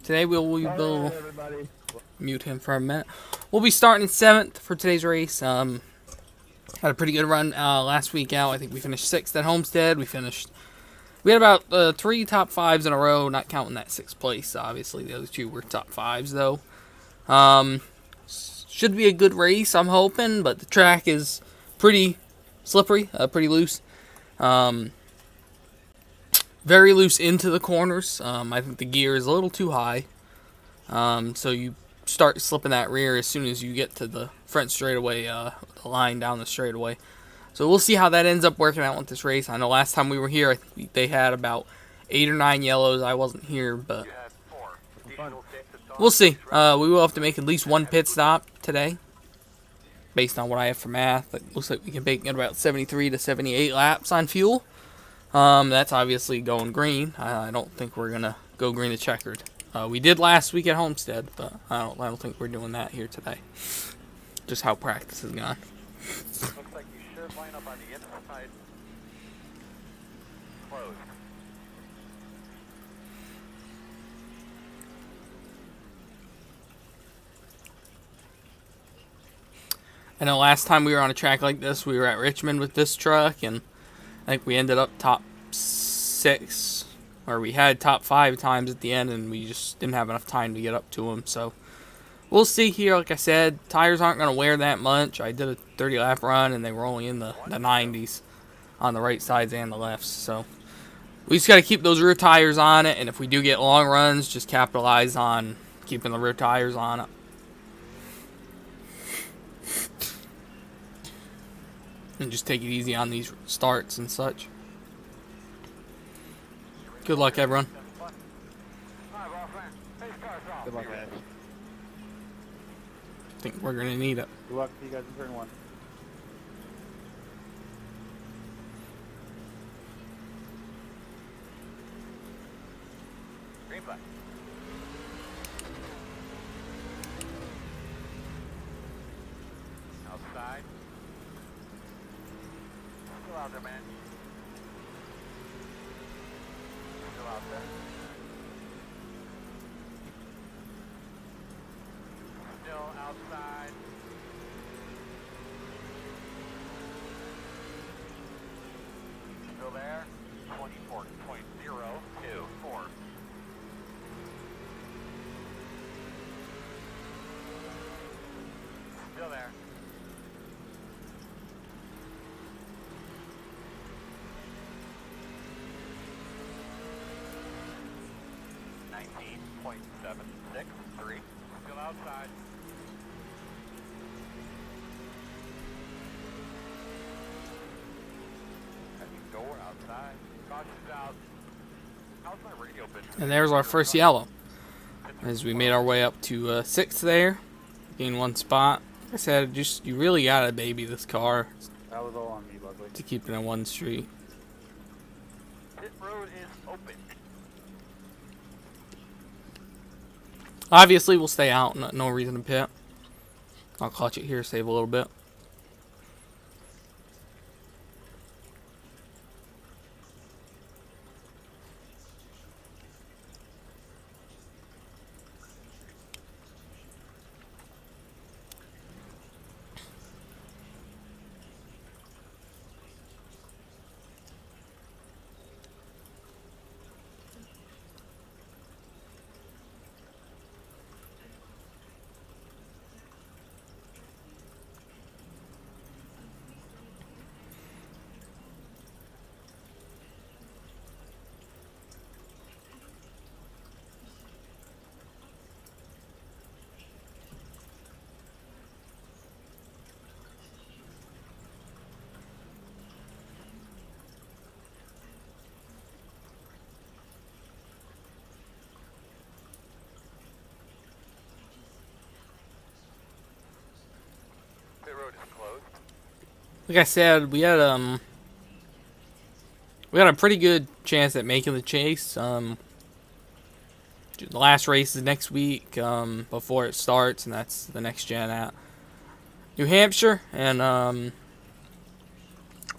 Today we will mute him for a minute. We'll be starting 7th for today's race. Had a pretty good run last week out. I think we finished 6th at Homestead. We had about 3 top 5s in a row, not counting that 6th place. Obviously, the other 2 were top 5s though. Should be a good race, I'm hoping, but the track is pretty slippery, pretty loose. Very loose into the corners. I think the gear is a little too high. So you start slipping that rear as soon as you get to the front straightaway, the line down the straightaway. So we'll see how that ends up working out with this race. I know last time we were here, I think they had about 8 or 9 yellows. I wasn't here, but we'll see. We will have to make at least 1 pit stop today, based on what I have for math. It looks like we can make about 73 to 78 laps on fuel. That's obviously going green. I don't think we're gonna go green to checkered. We did last week at Homestead, but I don't think we're doing that here today. Just how practice has gone. Looks like you should line up on the inside. Closed. I know last time we were on a track like this, we were at Richmond with this truck, and I think we ended up top 6, or we had top 5 times at the end, and we just didn't have enough time to get up to them. So we'll see here. Like I said, tires aren't going to wear that much. I did a 30-lap run, and they were only in the 90s on the right sides and the lefts. So we just got to keep those rear tires on it, and if we do get long runs, just capitalize on keeping the rear tires on it. And just take it easy on these starts and such. Good luck, everyone. Good luck, guys. I think we're going to need it. Good luck to you guys in turn 1. Green flag. Outside. Still out there, man. Still out there. Still outside. Still there. 24.024. Still there. .763. Still outside. Heavy door outside. Caution's out. How's my radio been? And there's our first yellow. As we made our way up to 6th there. Gained 1 spot. Like I said, you really got to baby this car That was all on me, luckily. to keep it in one street. Pit road is open. Obviously, we'll stay out. No reason to pit. I'll clutch it here, save a little bit. Pit road is closed. Like I said, we had a pretty good chance at making the chase. The last race is next week before it starts, and that's the next gen at New Hampshire. And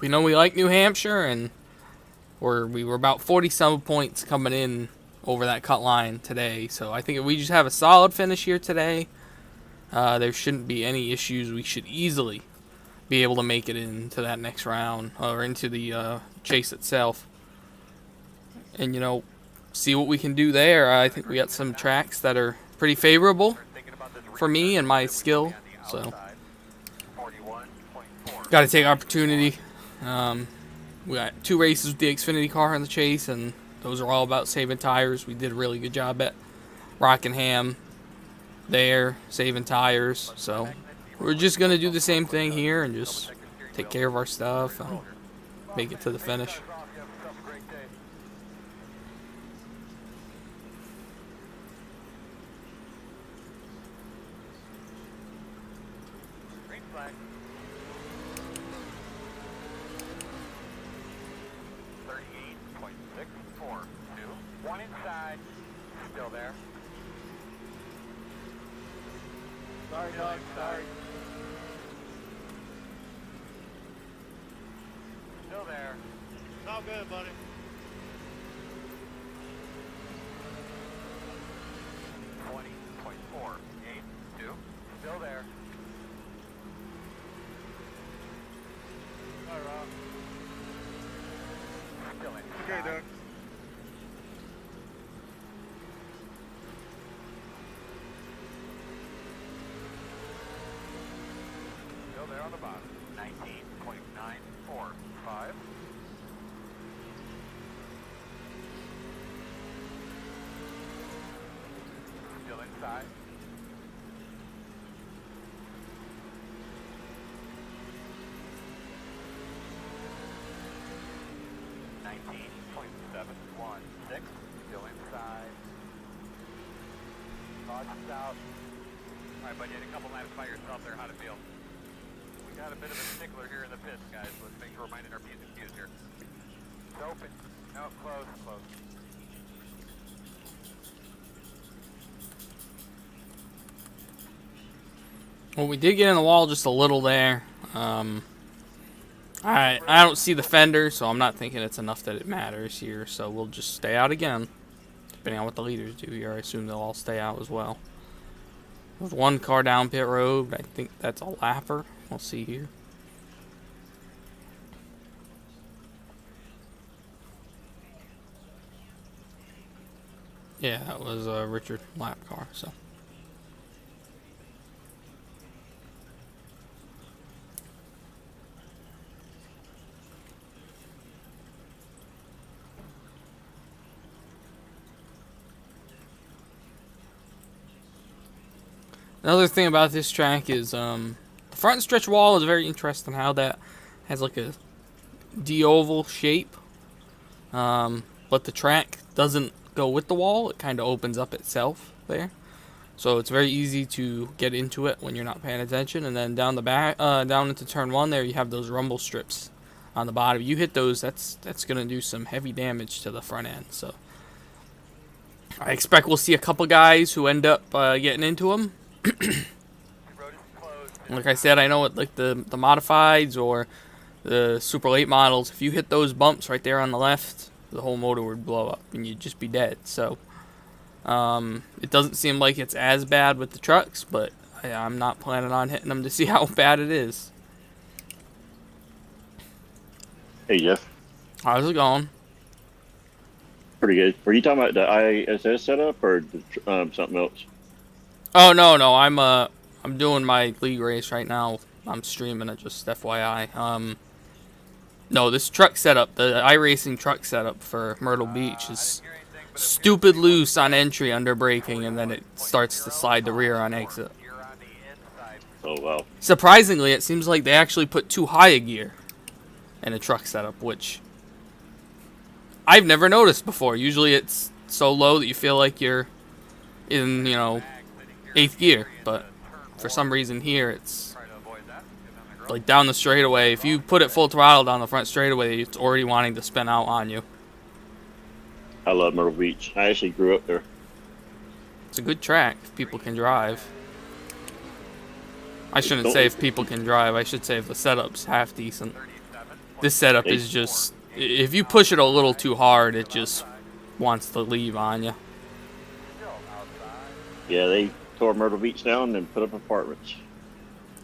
we know we like New Hampshire, and we were about 40 some points coming in over that cut line today. So I think if we just have a solid finish here today, there shouldn't be any issues. We should easily be able to make it into that next round, or into the chase itself. And, you know, see what we can do there. I think we got some tracks that are pretty favorable for me and my skill. So, got to take opportunity. We got 2 races with the Xfinity car in the chase, and those are all about saving tires. We did a really good job at Rockingham there, saving tires. So, we're just going to do the same thing here and just take care of our stuff and make it to the finish. Green flag. 38.642. One inside. Still there. Sorry, dog. Sorry. Still there. It's all good, buddy. 20.482. Still there. All right, Rob. Still in. Okay, Doug. Still there on the bottom. 19.945. Still inside. .716. Still inside. Caution's out. Alright, buddy, had a couple laps by yourself there. How'd it feel? We got a bit of a stickler here in the pits, guys. Let's make sure we're minding our P's and Q's here. It's open. No, close, close. Well, we did get in the wall just a little there. I don't see the fender, so I'm not thinking it's enough that it matters here. So we'll just stay out again. Depending on what the leaders do here, I assume they'll all stay out as well. There's one car down pit road. I think that's a lapper. We'll see here. Yeah, that was a Richard lap car. So. Another thing about this track is the front stretch wall is very interesting. How that has like a D-oval shape, but the track doesn't go with the wall. It kind of opens up itself there, so it's very easy to get into it when you're not paying attention. And then down the back, down into turn 1, there you have those rumble strips on the bottom. You hit those, that's gonna do some heavy damage to the front end. So I expect we'll see a couple guys who end up getting into them. Like I said, I know it, like the modifieds or the super late models, if you hit those bumps right there on the left, the whole motor would blow up and you'd just be dead. So it doesn't seem like it's as bad with the trucks, but I'm not planning on hitting them to see how bad it is. Hey Jeff, How's it going? pretty good. Were you talking about the ISS setup or something else? Oh no, I'm doing my league race right now. I'm streaming it, just FYI. No, this truck setup, the iRacing truck setup for Myrtle Beach is stupid loose on entry under braking, and then it starts to slide the rear on exit. You're on the inside. Oh wow. Surprisingly, it seems like they actually put too high a gear in a truck setup, which I've never noticed before. Usually it's so low that you feel like you're in, 8th gear, but for some reason here it's Try to avoid that. Get on the like down the straightaway. If you put it full throttle down the front straightaway, it's already wanting to spin out on you. I love Myrtle Beach. I actually grew up there. It's a good track if people can drive. I shouldn't say if people can drive. I should say if the setup's half decent. This setup is just, if you push it a little too hard, it just wants to leave on you. Still outside. Yeah, they tore Myrtle Beach down and put up apartments.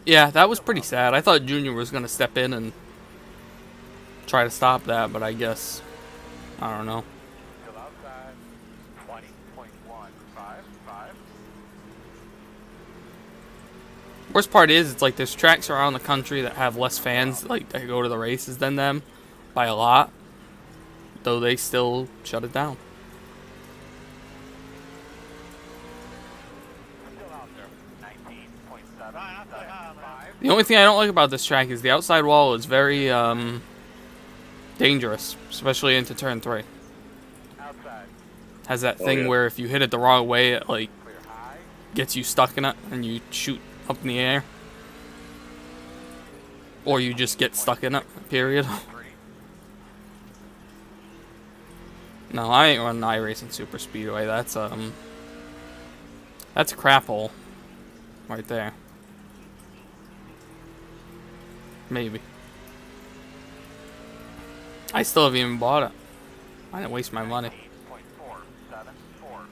Yeah, that was pretty sad. I thought Junior was going to step in and try to stop that, but I guess, I don't know. Still outside. 20.155. Worst part is, it's like there's tracks around the country that have less fans, like that go to the races than them by a lot, though they still shut it down. Still out there. 19.775. The only thing I don't like about this track is the outside wall is very dangerous, especially into turn 3. Outside. Has that Oh, thing yeah. where if you hit it the wrong way, it like Clear high. gets you stuck in it and you shoot up in the air. Or you just get stuck in it, period. 3. No, I ain't running iRacing Super Speedway. That's a crap hole. Right there. Maybe. I still haven't even bought it. I didn't waste my money. 19.474.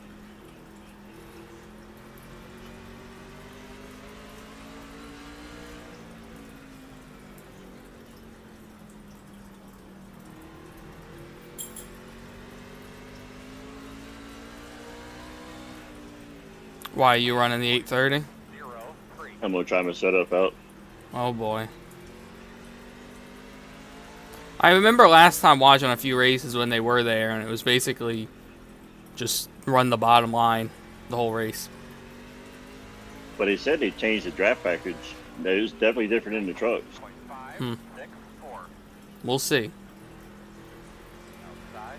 Why, you running the 830? 0.3. I'm gonna try my setup out. Oh boy. I remember last time watching a few races when they were there, and it was basically just run the bottom line the whole race. But he said they changed the draft package. It was definitely different in the trucks. 0.564. We'll see. Outside.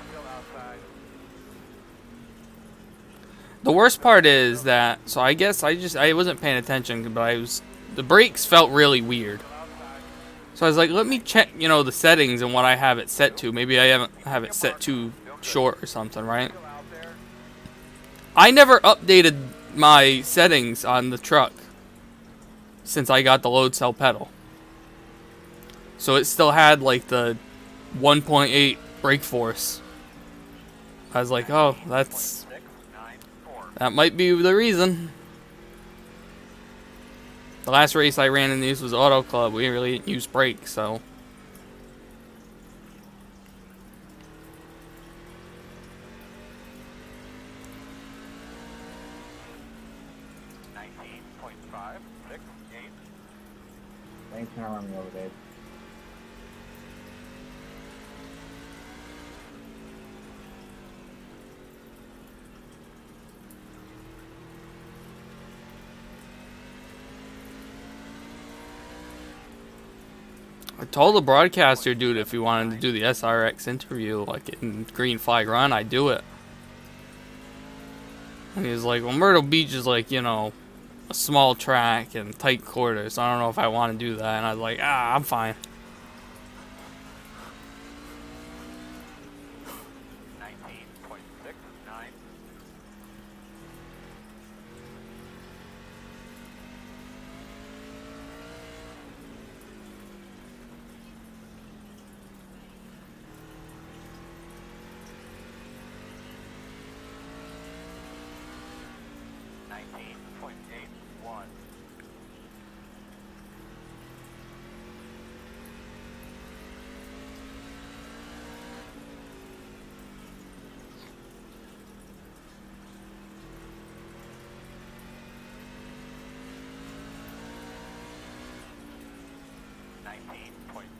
Still outside. The worst part is that, so I guess I wasn't paying attention, but the brakes felt really weird. So I was like, let me check, the settings and what I have it set to. Maybe I have it set too short or something, right? Still out there. I never updated my settings on the truck since I got the load cell pedal. So it still had like the 1.8 brake force. I was like, oh, 694. that might be the reason. The last race I ran in these was Auto Club. We really didn't use brakes, so. 19.568. Thanks for not running over, Dave. I told the broadcaster dude if he wanted to do the SRX interview, like in Green Flag Run, I'd do it. And he was like, well, Myrtle Beach is like, a small track and tight quarters. So I don't know if I want to do that. And I was like, I'm fine. 19.69. .81.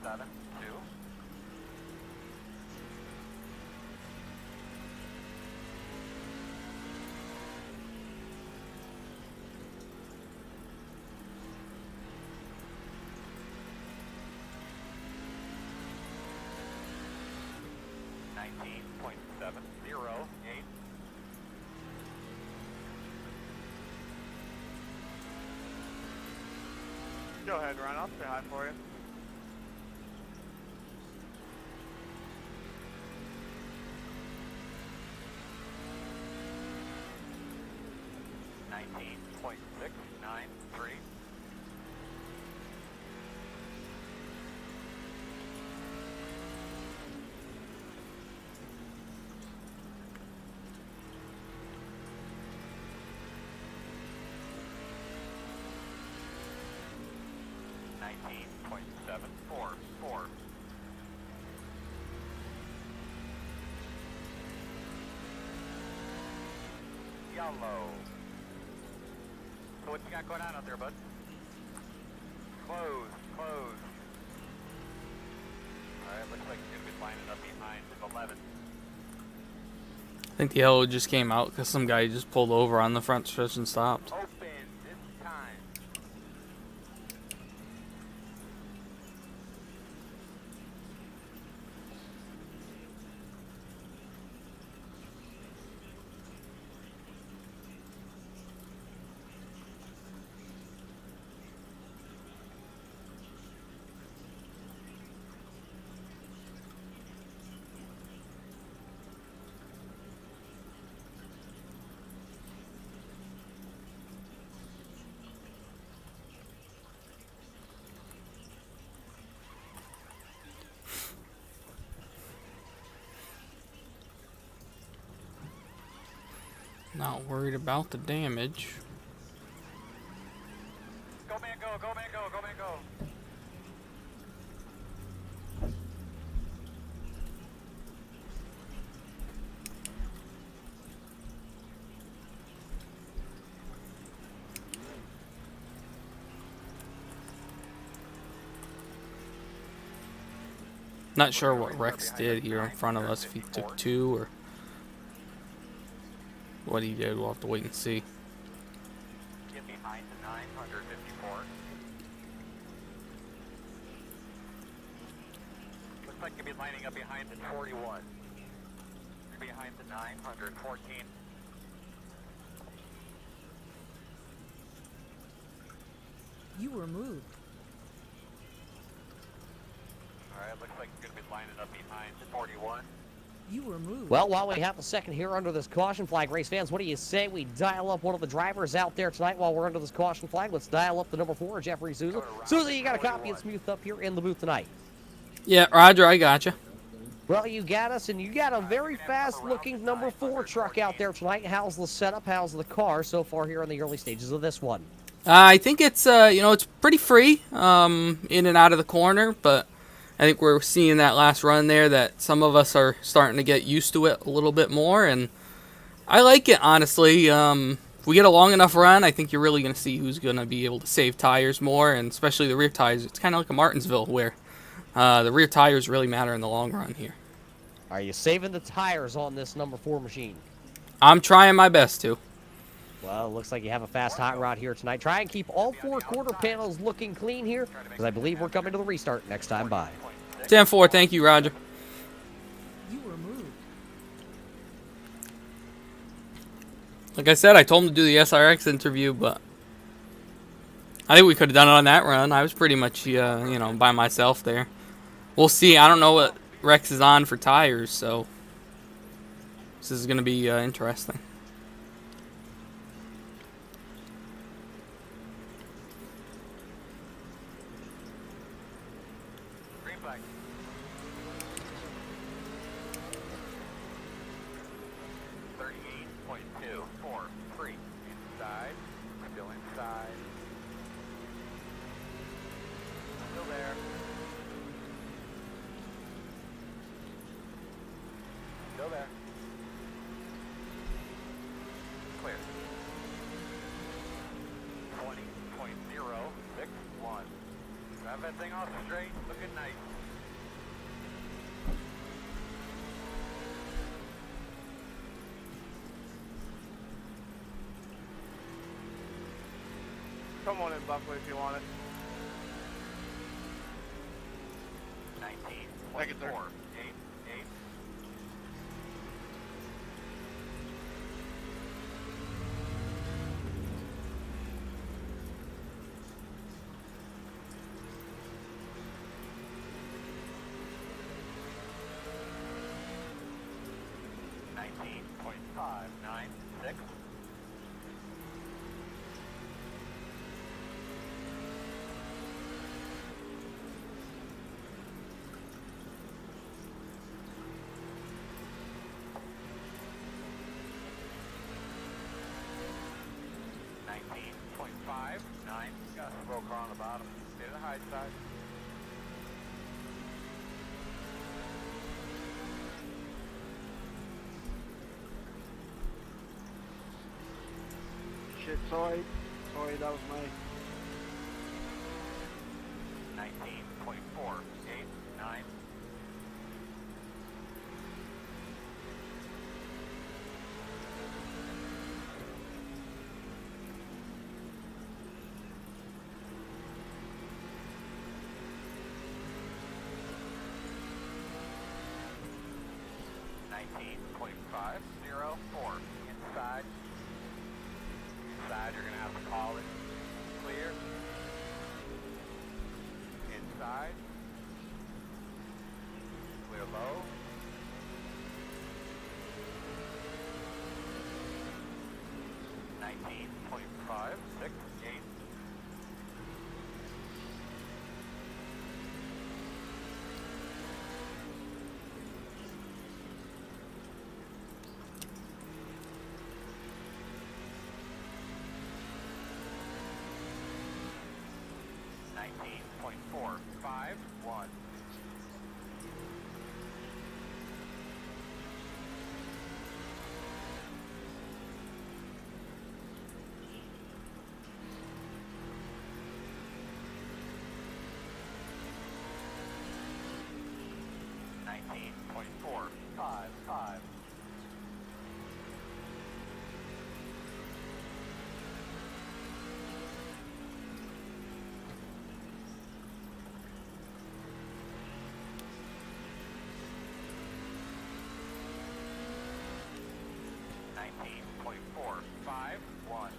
.72. .708. Go ahead, Ryan. I'll say hi for you. .693. hollow. So what you got going on out there, bud? Close, close. Alright, looks like you're going to be lining up behind 11. I think the yellow just came out because some guy just pulled over on the front stretch and stopped. Open this time. Not worried about the damage. Go man, go, go man, go, go man, go. Not sure what Rex did here in front of us, if he took two or what he did. We'll have to wait and see. Get behind the 954. Looks like you'll be lining up behind the 41. You're behind the 914. You were moved. Alright, looks like you're going to be lining up behind the 41. You were moved. Well, while we have a second here under this caution flag, race fans, what do you say we dial up one of the drivers out there tonight while we're under this caution flag? Let's dial up the number 4, Jeffrey Souza. Souza, you got a copy of Smooth up here in the booth tonight. Yeah, Roger, I gotcha. Well, you got us, and you got a very fast-looking number 4 truck out there tonight. How's the setup? How's the car so far here in the early stages of this one? I think it's it's pretty free in and out of the corner, but I think we're seeing that last run there that some of us are starting to get used to it a little bit more, and I like it, honestly. If we get a long enough run, I think you're really going to see who's going to be able to save tires more, and especially the rear tires. It's kind of like a Martinsville where the rear tires really matter in the long run here. Are you saving the tires on this number 4 machine? I'm trying my best to. Well, it looks like you have a fast hot rod here tonight. Try and keep all 4 quarter panels looking clean here, because I believe we're coming to the restart next time by. 10-4, thank you, Roger. You were moved. Like I said, I told him to do the SRX interview, but I think we could have done it on that run. I was pretty much, by myself there. We'll see. I don't know what Rex is on for tires, so this is going to be interesting. Green flag. .243. Inside. Still inside. Still there. Still there. Clear. 20.061. Drive that thing off straight. Looking nice. Come on in, Buckley, if you want it. 19.488. .596. .59. Got a slow car on the bottom. Stay to the high side. sorry, that was me. 19.489. .504 inside. Inside, you're gonna have to call it. Clear. Inside. Clear low. .568. .451. .455. .451.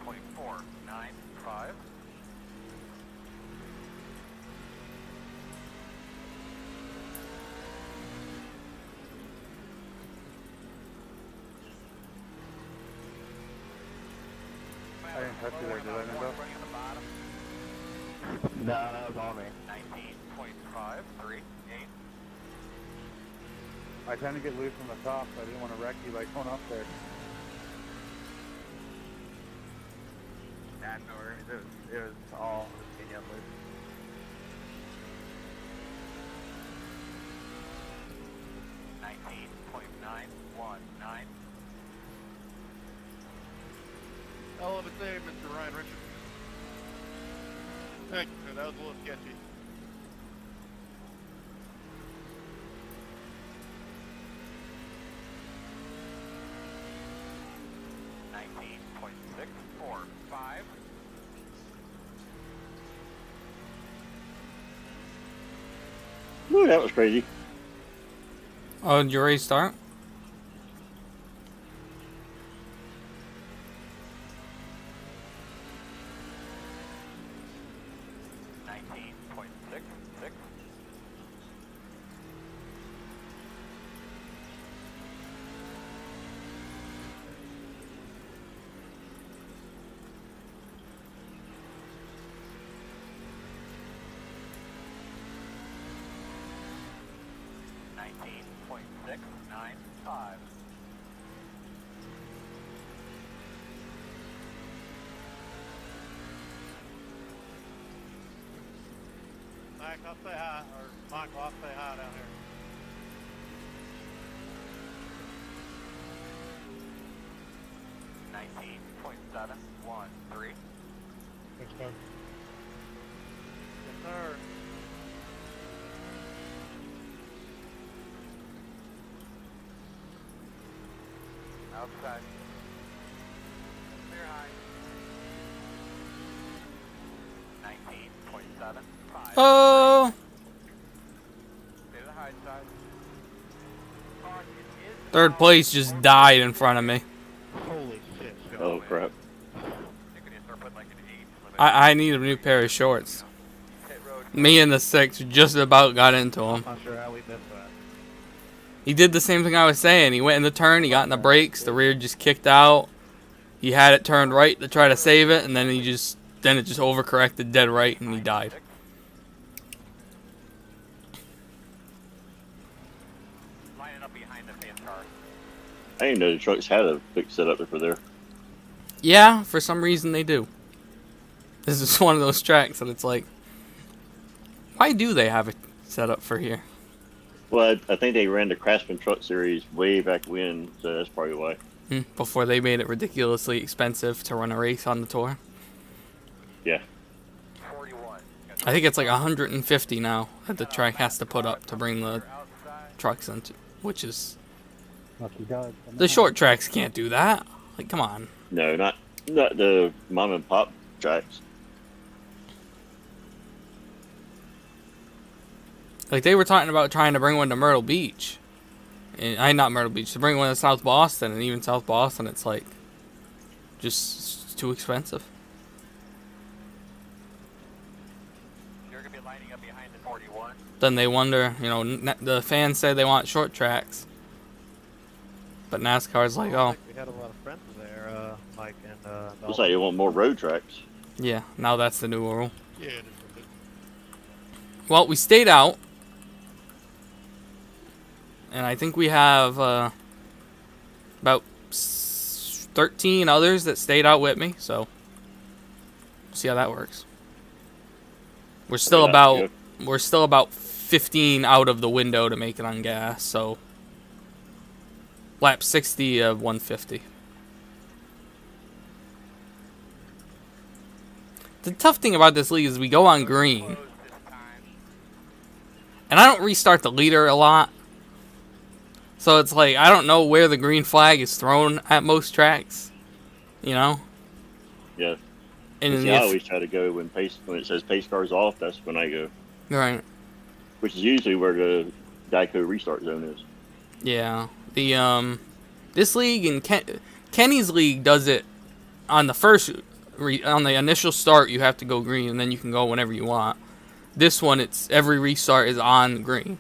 .495. I didn't touch you there, did I, Nico? Running on the bottom. No, that was on me. 19.538. I tend to get loose from the top, so I didn't want to wreck you like going up there. Nah, no worries. It was all just getting loose. .919. Hell of a day, Mr. Ryan Richard. Thank you, sir. That was a little sketchy. .645. Ooh, that was crazy. Oh, did you already start? .666. .695. Mike, I'll say hi, or Michael, I'll say hi down here. .713. Thanks, Doug. Yes, sir. Outside. Clear high. 19.75. Oh, Stay to the high side. Caution is third place just died in front of me. Holy shit. Oh crap. I think we need to start putting like an 8 limit. I need a new pair of shorts. Pit road. Me and the 6 just about got into him. Not sure how we missed that. He did the same thing I was saying. He went in the turn, he got in the brakes, the rear just kicked out. He had it turned right to try to save it, and then it just overcorrected dead right, and he died. Lining up behind the fence car. I didn't know the trucks had a big setup for there. Yeah, for some reason they do. This is one of those tracks that it's like, why do they have it set up for here? Well, I think they ran the Craftsman Truck Series way back when, so that's probably why. Before they made it ridiculously expensive to run a race on the tour. Yeah. 41. I think it's like 150 now that the track has to put up to bring the trucks into, which is Lucky dog. the short tracks can't do that. Like, come on. No, not the mom and pop tracks. Like, they were talking about trying to bring one to Myrtle Beach. And not Myrtle Beach, to bring one to South Boston, and even South Boston, it's like just too expensive. You're going to be lining up behind the 41. Then they wonder, you know, the fans say they want short tracks, but NASCAR's like, oh, We had a lot of friends there, Mike and Looks like you want more road tracks. yeah, now that's the new rule. Yeah, it is a bit. Well, we stayed out, and I think we have about 13 others that stayed out with me, so we'll see how that works. We're still Yeah, we're still about 15 out of the window to make it on gas, so lap 60 of 150. The tough thing about this league is we go on green, and I don't restart the leader a lot. So it's like, I don't know where the green flag is thrown at most tracks, you know? Yeah. And See, I always try to go when it says pace cars off, that's when I go. right. Which is usually where the Geico restart zone is. Yeah. The this league and Kenny's league does it on the first on the initial start. You have to go green, and then you can go whenever you want. This one, it's every restart is on green.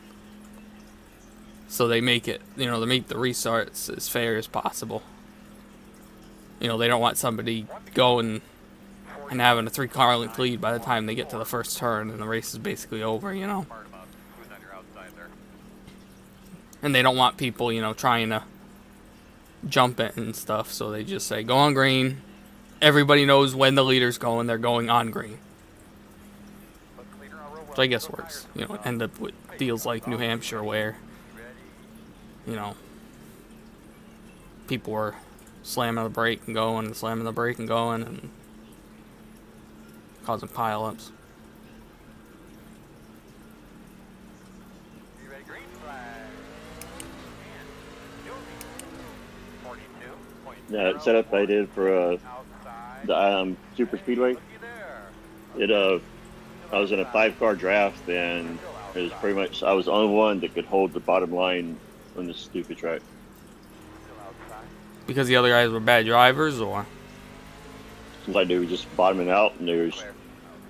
So they make it, you know, they make the restarts as fair as possible. You know, they don't want somebody going and having a 3-car length lead by the time they get to the first turn and the race is basically over, you know. Smart about who's on your outside there. And they don't want people, you know, trying to jump it and stuff. So they just say, go on green. Everybody knows when the leader's going. They're going on green. Look, leader on row Which I guess works. You know, end up with deals like New Hampshire where, you know, people were slamming the brake and going and slamming the brake and going and causing pileups. You ready? Green flag. And Josie. 42. Yeah, setup I did for Outside. the Super Speedway. Looky there. I was in a 5-car draft, and it was pretty much I was the only one that could hold the bottom line on this stupid track. Still outside. Because the other guys were bad drivers, or Seems like they were just bottoming out, and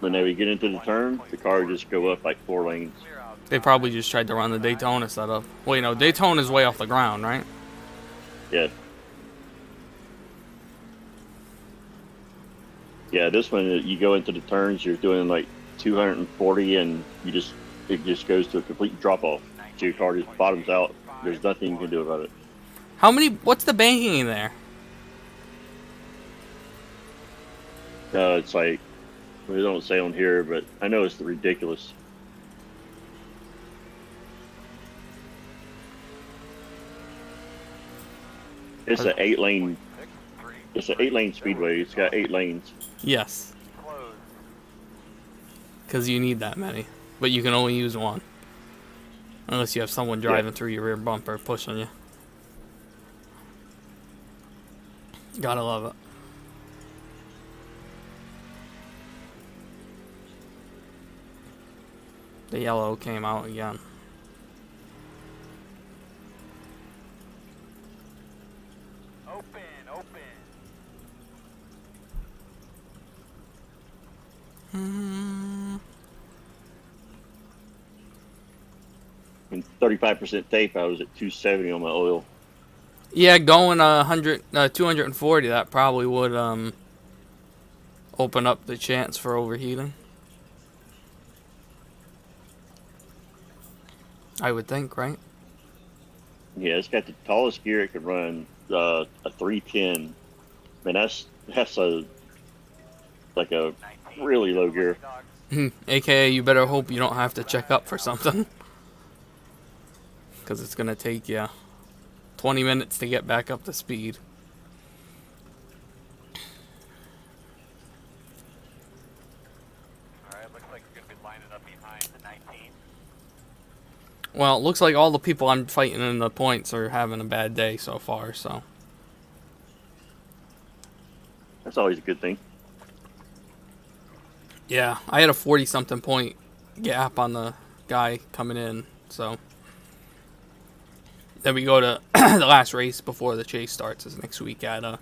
when they would get into the turn, the car would just go up like 4 lanes. Clear outside. they probably just tried to run the Daytona setup. Well, you know, Daytona's way off the ground, right? Yeah. Yeah, this one you go into the turns, you're doing like 240, and it just goes to a complete drop off. So your car just bottoms out. There's nothing you can do about it. What's the banking in there? It's like we don't say on here, but I know it's ridiculous. It's an 8-lane. It's an 8-lane speedway. It's got 8 lanes. Yes, Close. because you need that many. But you can only use one. Unless you have someone driving through your rear bumper pushing you. Gotta love it. The yellow came out again. Open. And 35% tape, I was at 270 on my oil. Yeah, going 240, that probably would open up the chance for overheating. I would think, right? Yeah, it's got the tallest gear it can run, a 310. Man, that's a like a 19. really low gear. Dogs. AKA, you better hope you don't have to check up for something. Because it's going to take you 20 minutes to get back up to speed. Alright, looks like you're going to be lining up behind the 19. Well, it looks like all the people I'm fighting in the points are having a bad day so far, so. That's always a good thing. Yeah, I had a 40-something point gap on the guy coming in, so. Then we go to the last race before the chase starts is next week at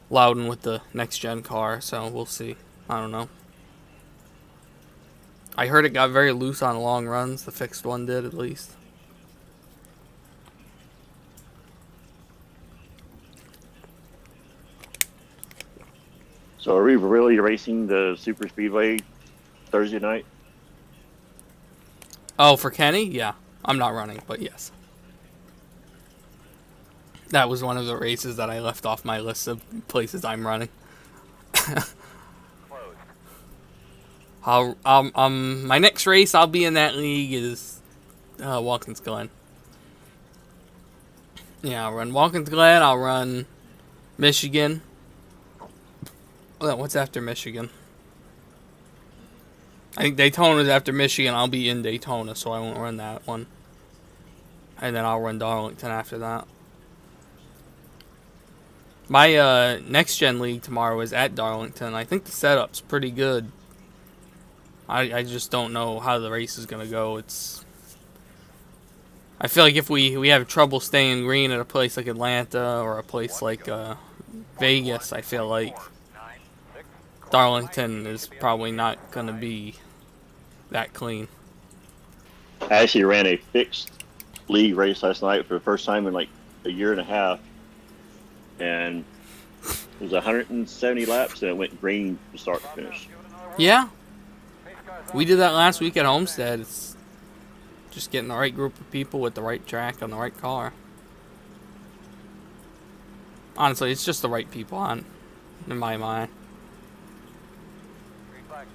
Loudon with the next-gen car, so we'll see. I don't know. I heard it got very loose on long runs. The fixed one did, at least. So are we really racing the super speedway Thursday night? Oh, for Kenny? Yeah. I'm not running, but yes. That was one of the races that I left off my list of places I'm running. Closed. My next race I'll be in that league is Watkins Glen. Yeah, I'll run Watkins Glen. I'll run Michigan. What's after Michigan? I think Daytona's after Michigan. I'll be in Daytona, so I won't run that one. And then I'll run Darlington after that. My next gen league tomorrow is at Darlington. I think the setup's pretty good. I just don't know how the race is gonna go. I feel like if we have trouble staying green at a place like Atlanta or a place like Vegas, I feel like 9, 6. Darlington is probably not gonna be that clean. I actually ran a fixed league race last night for the first time in like a year and a half. And it was 170 laps and it went green from start to finish. Yeah, we did that last week at Homestead. It's just getting the right group of people with the right track on the right car. Honestly, it's just the right people on, in my mind. Green flag.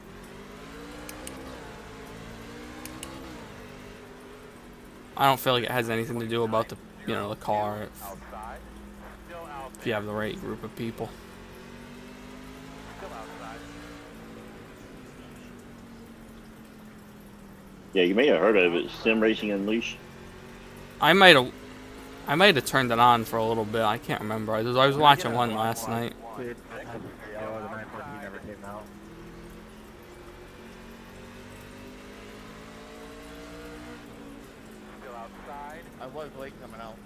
I don't feel like it has anything to do about the car Outside. Still out if you have the right group of people. Still outside. Yeah, you may have heard of it, Sim Racing Unleashed. I might have turned it on for a little bit. I can't remember. I was watching one last night. Cleared. The 914 never came out. Still outside. I was late coming out.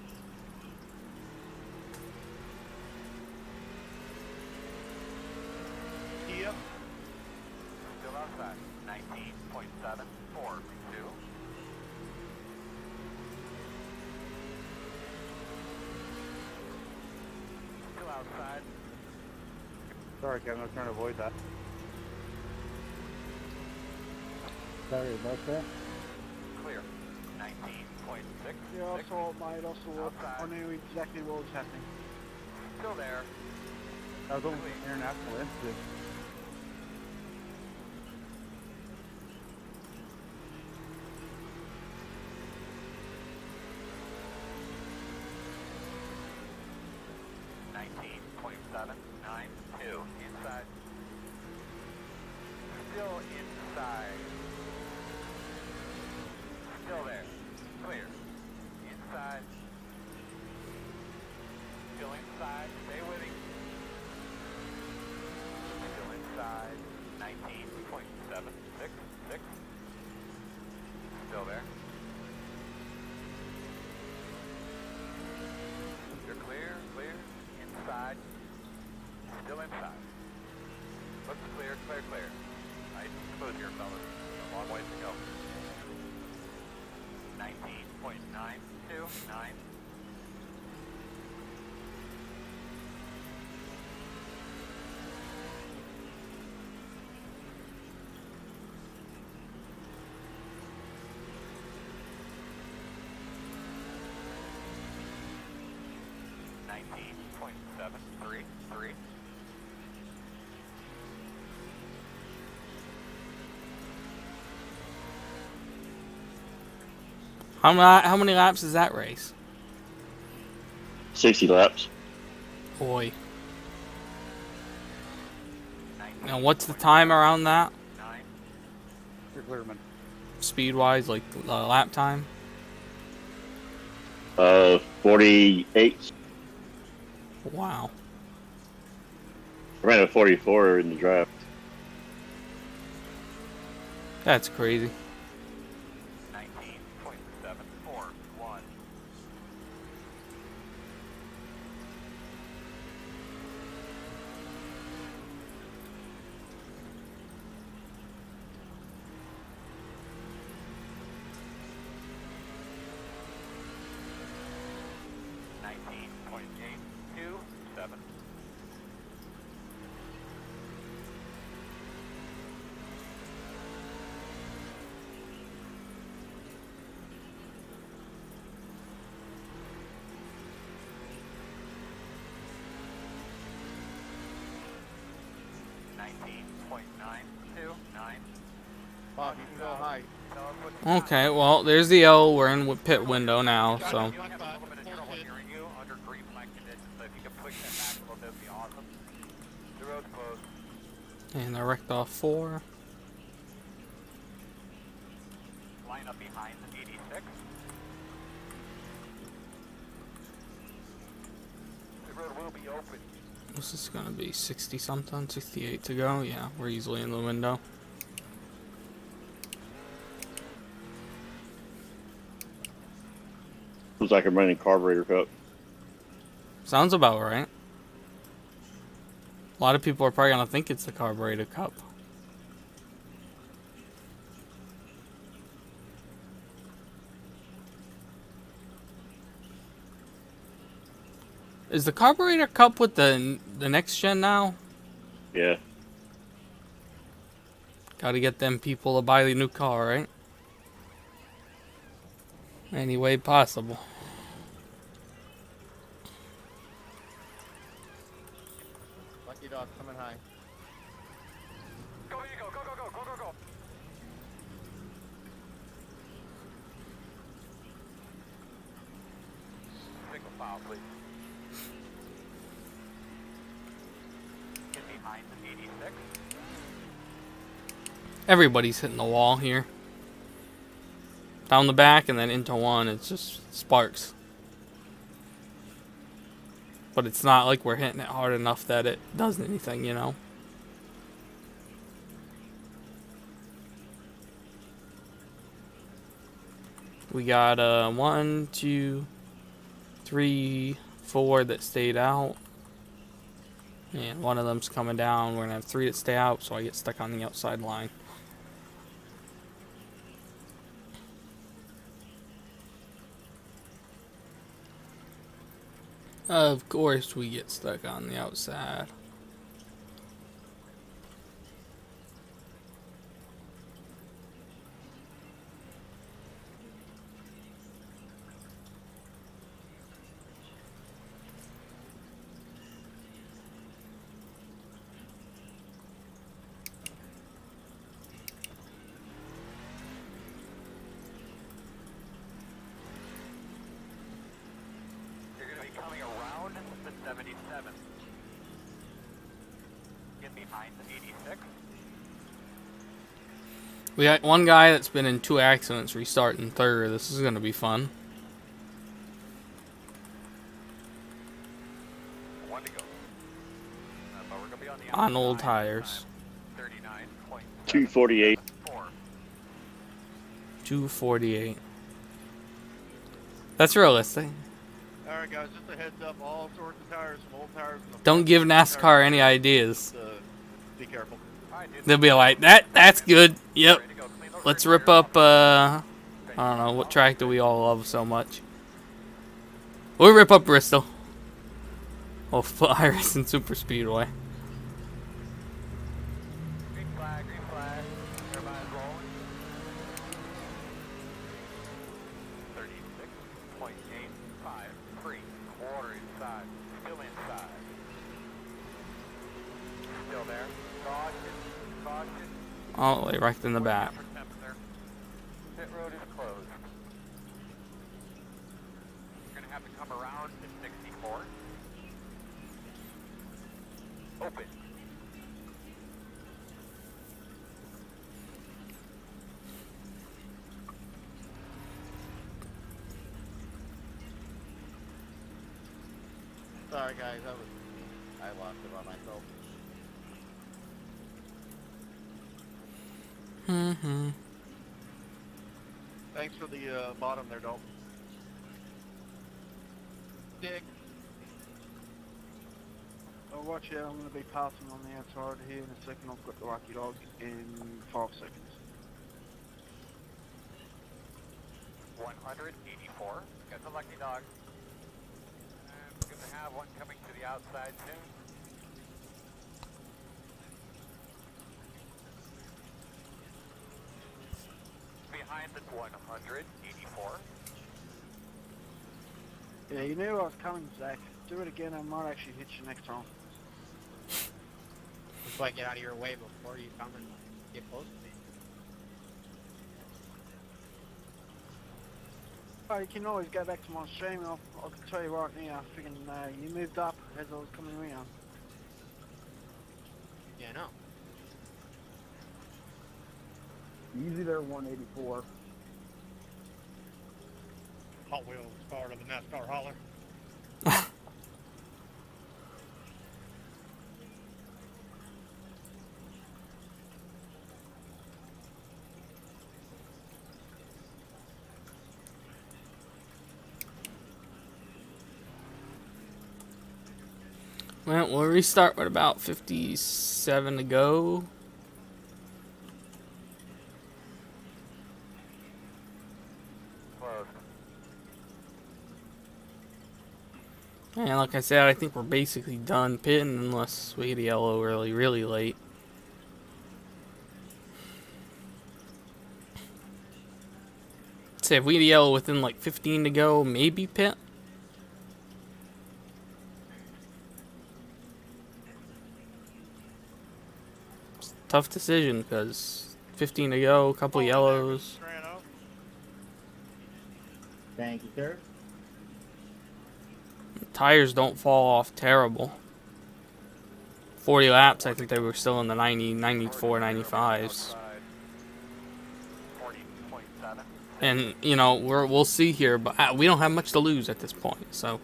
Yep. Still outside. 19.7. 4. 2. Still outside. Sorry, Kevin, I was trying to avoid that. Sorry about that. Clear. 19.6. Yeah, also, might also work. I knew exactly what was happening. Still there. That was almost an international incident. Inside. Still inside. Still there. Clear. Inside. Still inside. Stay with him. Still inside. 19.766. Still there. You're clear. Clear. Inside. Still inside. Looks clear, clear, clear. Nice and smooth here, fellas. A long ways to go. 19.929. How many laps is that race? 60 laps. Boy. Now, what's the time around that? You're Clearman. Speed-wise, like lap time? 48. Wow. I ran a 44 in the draft. That's crazy. 19.741. .827. .929. Bob, you can go high. Okay, well, there's the L. We're in pit window now, so. You have a little bit of trouble hearing you under green flag conditions, so if you can push that back a little bit, it'd be awesome. The road's closed. And I wrecked off 4. Line up behind the 86. The road will be open. This is gonna be 60 something, 68 to go. Yeah, we're easily in the window. Looks like I'm running carburetor cup. Sounds about right. A lot of people are probably gonna think it's the carburetor cup. Is the carburetor cup with the next gen now? Yeah. Gotta get them people to buy the new car, right? Any way possible. Lucky dog coming high. Go, you go, go, go, go, go, go, go. Single file, please. Get behind the 86. Everybody's hitting the wall here. Down the back and then into one, it's just sparks. But it's not like we're hitting it hard enough that it does anything, you know? We got 1, 2, 3, 4 that stayed out. And one of them's coming down. We're gonna have 3 that stay out, so I get stuck on the outside line. Of course we get stuck on the outside. You're going to be coming around the 77. Get behind the 86. We got one guy that's been in 2 accidents restarting 3rd. This is gonna be fun. 1 to go. But we're going to be on the On old outside. tires. 248. 39.4. 248. That's realistic. Alright guys, just a heads up, all sorts of tires from old tires. From the Don't front, give new NASCAR tires, any ideas. Be careful. All right, dude. They'll be like, that's good. Yep. Ready to go. Clean those Let's rear rip tires up, off. I don't know, what track do we all love so much? We'll rip up Bristol. We'll put iRacing Super Speedway. Green flag, green flag. Everybody's rolling. 36.853. Quarter inside. Still inside. Still there. Caution. Caution. All the way right in the back. For temps there. Pit road is closed. open. Sorry guys, I lost it by myself. Mm-hmm. Thanks for the bottom there, Dalton. Dick. Oh, watch out, I'm going to be passing on the outside here in a second. I've got the lucky dog in 5 seconds. 184. Got the lucky dog. And we're going to have one coming to the outside soon. Behind the 184. Yeah, you knew I was coming, Zach. Do it again, I might actually hit you next time. Just like get out of your way before you come and get close to me. Oh, you can always go back to my stream. I'll tell you right now. Freaking, you moved up as I was coming around. Yeah, I know. Easy there, 184. Hot Wheels part of the NASCAR hauler. Well, we'll restart with about 57 to go. Close. And like I said, I think we're basically done pitting unless we get a yellow really, really late. Say if we get a yellow within like 15 to go, maybe pit. Tough decision because 15 to go, a couple yellows. Thank you, sir. Tires don't fall off terrible. 40 laps, I think they were still in the 90, 94, 95s. 40.7. And, you know, we'll see here, but we don't have much to lose at this point. So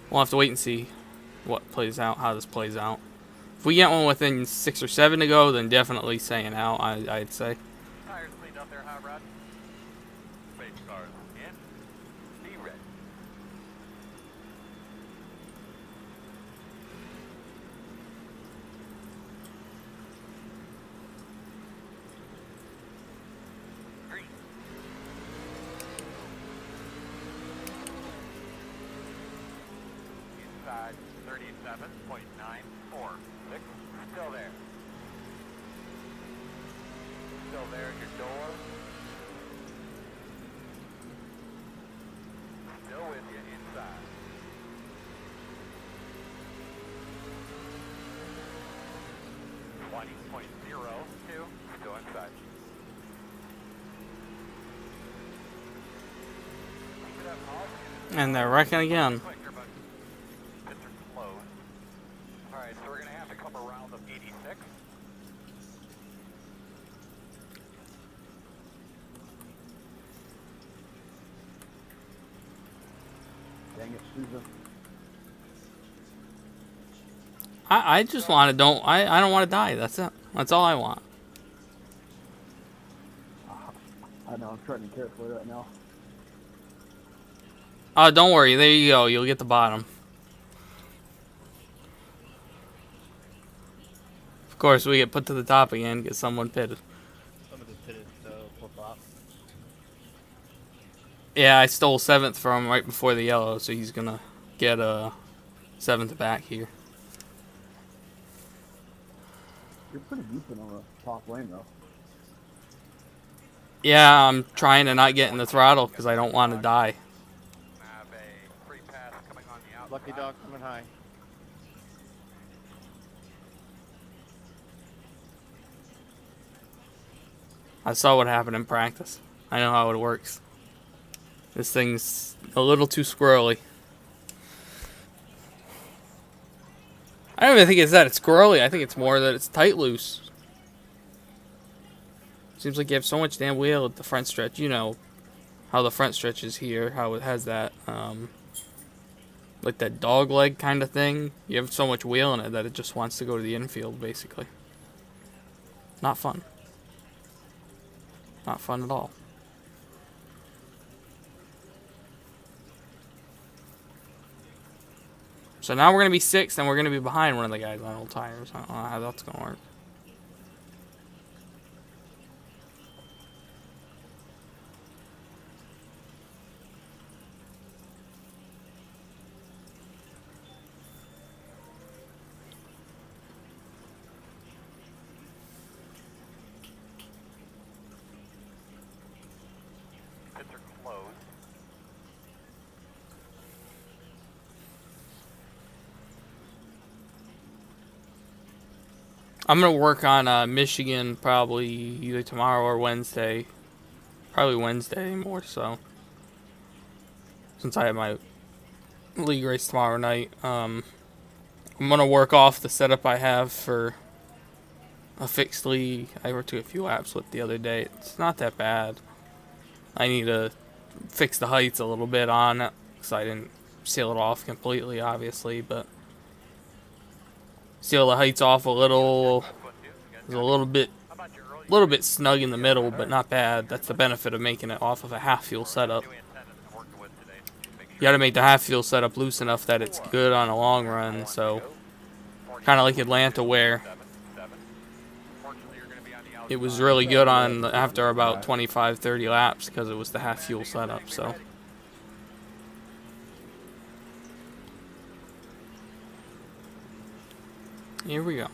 we'll have to wait and see what plays out, how this plays out. If we get one within 6 or 7 to go, then definitely saying out, I'd say. Tires cleaned up there, Hot Rod. Space cars in. Be ready. Green. Inside 37.94. Still there. Still there at your door. Still with you inside. .02. Still inside. Keep it up, Hog. And they're wrecking again. Quicker, but pits are closed. Alright, so we're going to have to come around the 86. Dang it, Susan. I just want to I don't want to die. That's it. That's all I want. I know, I'm trying to be careful right now. Oh, don't worry. There you go. You'll get the bottom. Of course, we get put to the top again. Get someone pitted. Some of this pitted flip-flop. Yeah, I stole 7th from him right before the yellow, so he's gonna get a 7th back here. You're pretty decent on the top lane, though. Yeah, I'm trying to not get in the throttle because I don't want to die. Have a free pass coming on the outside. Lucky dog coming high. I saw what happened in practice. I know how it works. This thing's a little too squirrely. I don't even think it's that it's squirrely. I think it's more that it's tight loose. Seems like you have so much damn wheel at the front stretch. You know how the front stretch is here, how it has that, like that dog leg kind of thing. You have so much wheel in it that it just wants to go to the infield, basically. Not fun. Not fun at all. So now we're going to be sixth, and we're going to be behind one of the guys on old tires. I don't know how that's going to work. Pits are closed. I'm going to work on Michigan probably either tomorrow or Wednesday. Probably Wednesday more so. Since I have my league race tomorrow night. I'm going to work off the setup I have for a fixed league. I worked a few laps with the other day. It's not that bad. I need to fix the heights a little bit on it. Because I didn't seal it off completely, obviously. But seal the heights off a little. It's a little bit snug in the middle, but not bad. That's the benefit of making it off of a half fuel setup. You got to make the half fuel setup loose enough that it's good on a long run. So kind of like Atlanta, where it was really good on after about 25-30 laps because it was the half fuel setup. So here we go.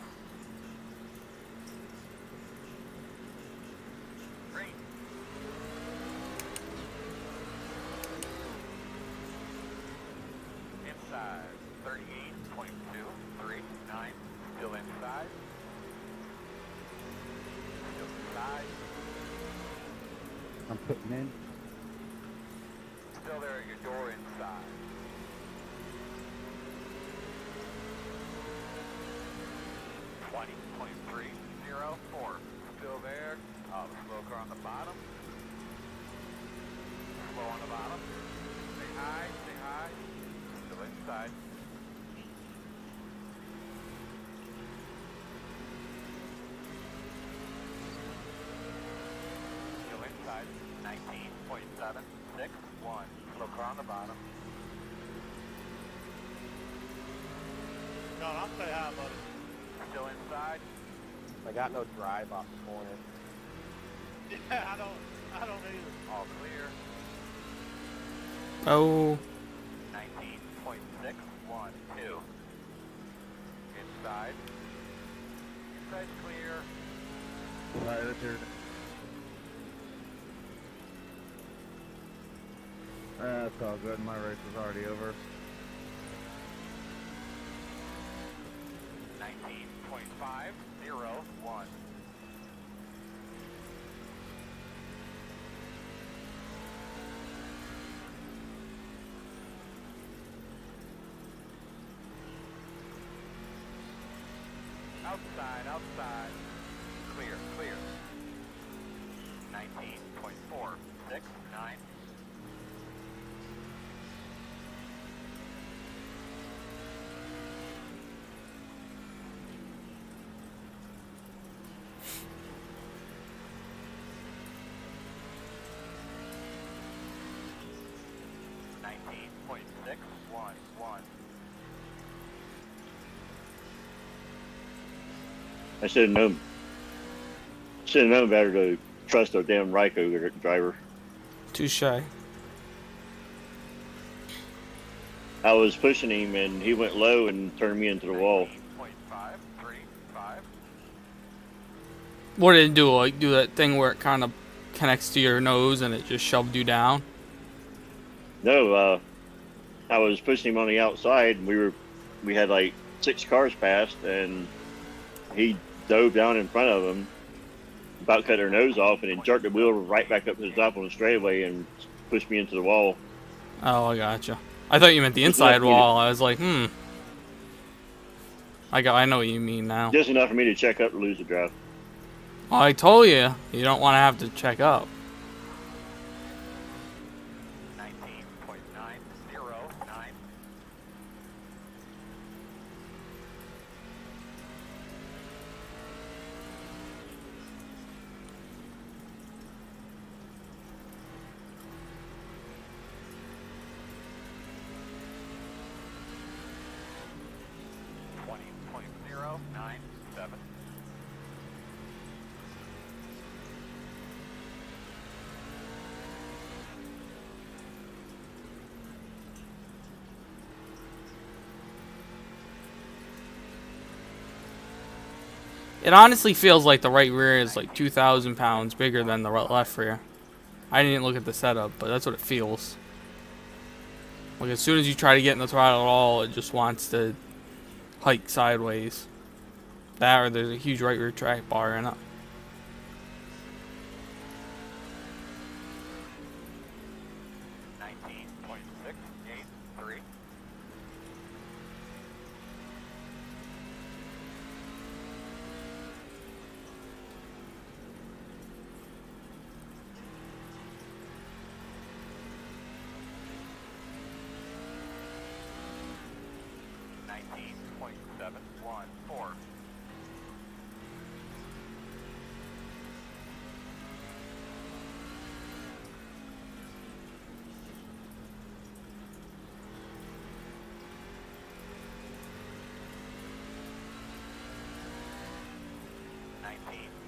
Inside, 38.239. Still inside. Still inside. I'm putting in. Still there at your door inside. .304. Still there. The slow car on the bottom. Slow on the bottom. Stay high, stay high. Still inside. Still inside. 19.761. Slow car on the bottom. No, I'll say hi, buddy. Still inside. I got no drive off the corner. Yeah, I don't either. All clear. Oh, 19.612. Inside. Inside's clear. Alright, Richard. That's all good. My race was already over. 19.501. Outside, outside. Clear, clear. 19.469. .611. I should have known. Should have known better to trust a damn Ryko driver. too shy. I was pushing him and he went low and turned me into the wall. 19.535. What did it do? Like do that thing where it kind of connects to your nose and it just shoved you down? No, I was pushing him on the outside. And we had like 6 cars passed, and he dove down in front of him, about cut their nose off, and then jerked the wheel right back up to the top on the straightaway and pushed me into the wall. Oh, I gotcha. I thought you meant the inside wall. I was like, I know what you mean now. Just enough for me to check up to lose the drive. Well, I told you, you don't want to have to check up. 19.909. .097. It honestly feels like the right rear is like 2,000 pounds bigger than the left rear. I didn't look at the setup, but that's what it feels. Like as soon as you try to get in the throttle at all, it just wants to hike sideways. That or there's a huge right rear track bar in it. .683. .714.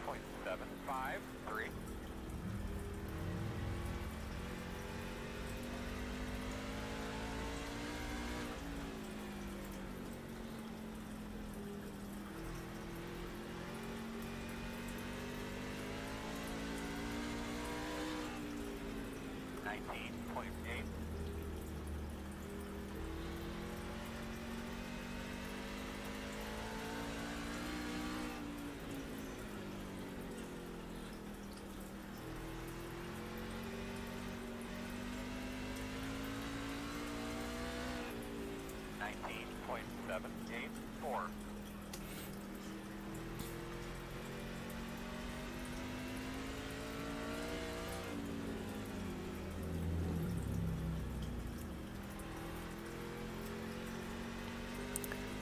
.753. .8. .784.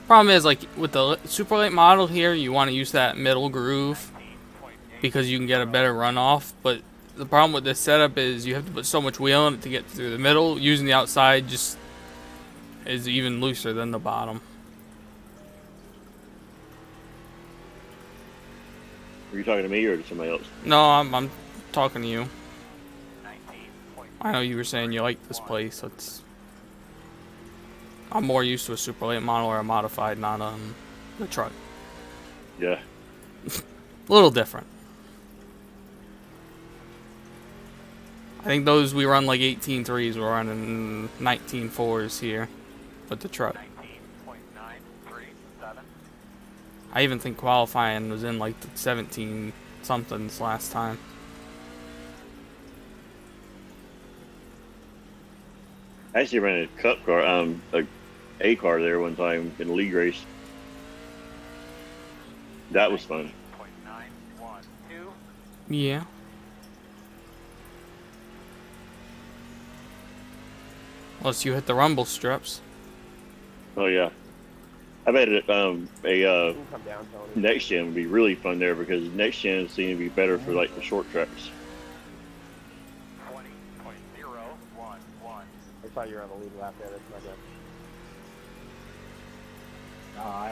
Problem is, like with the super late model here, you want to use that middle groove because you can get a better runoff. But the problem with this setup is you have to put so much wheel in it to get through the middle. Using the outside just is even looser than the bottom. Are you talking to me or to somebody else? No, I'm talking to you. I know you were saying you like this place. I'm more used to a super late model or a modified, not the truck. Yeah. A little different. I think those we run like 18.3s, we're running 19.4s here with the truck. 19.937. I even think qualifying was in like the 17 somethings last time. I actually ran a cup car, a car there one time in a league race. That was fun. .912. Yeah. Unless you hit the rumble strips. Oh yeah. I bet it, You can come down, Tony. next gen would be really fun there because next gen seems to be better for like the short tracks. 20.011. I thought you were on the lead lap there. That's my bad.